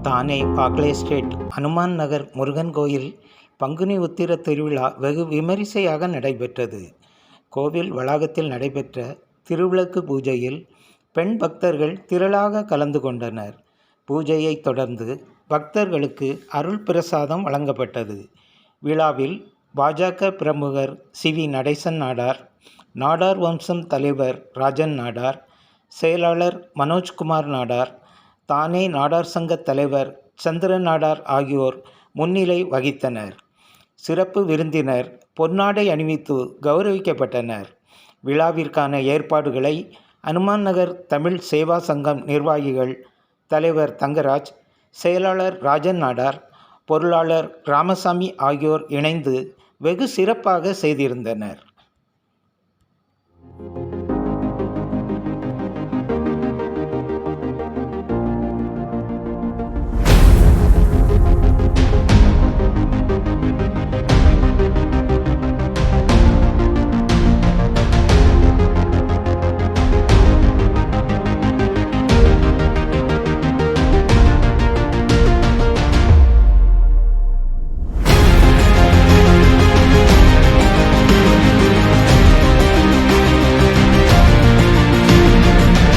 தானே பாக்லே எஸ்டேட் அனுமான் நகர் முருகன் கோயில் பங்குனி உத்திர திருவிழா வெகு விமரிசையாக நடைபெற்றது. கோவில் வளாகத்தில் நடைபெற்ற திருவிளக்கு பூஜையில் பெண் பக்தர்கள் திரளாக கலந்து கொண்டனர். பூஜையை தொடர்ந்து பக்தர்களுக்கு அருள் பிரசாதம் வழங்கப்பட்டது. விழாவில் பாஜக பிரமுகர் சி.வி. நடேசன் நாடார், நாடார் வம்சம் தலைவர் ராஜன் நாடார், செயலாளர் மனோஜ்குமார் நாடார், தானே நாடார் சங்க தலைவர் சந்திரன் நாடார் ஆகியோர் முன்னிலை வகித்தனர். சிறப்பு விருந்தினர் பொன்னாடை அணிவித்து கௌரவிக்கப்பட்டனர். விழாவிற்கான ஏற்பாடுகளை அனுமான் நகர் தமிழ் சேவா சங்கம் நிர்வாகிகள் தலைவர் தங்கராஜ், செயலாளர் ராஜன் நாடார், பொருளாளர் ராமசாமி ஆகியோர் இணைந்து வெகு சிறப்பாக செய்திருந்தனர்.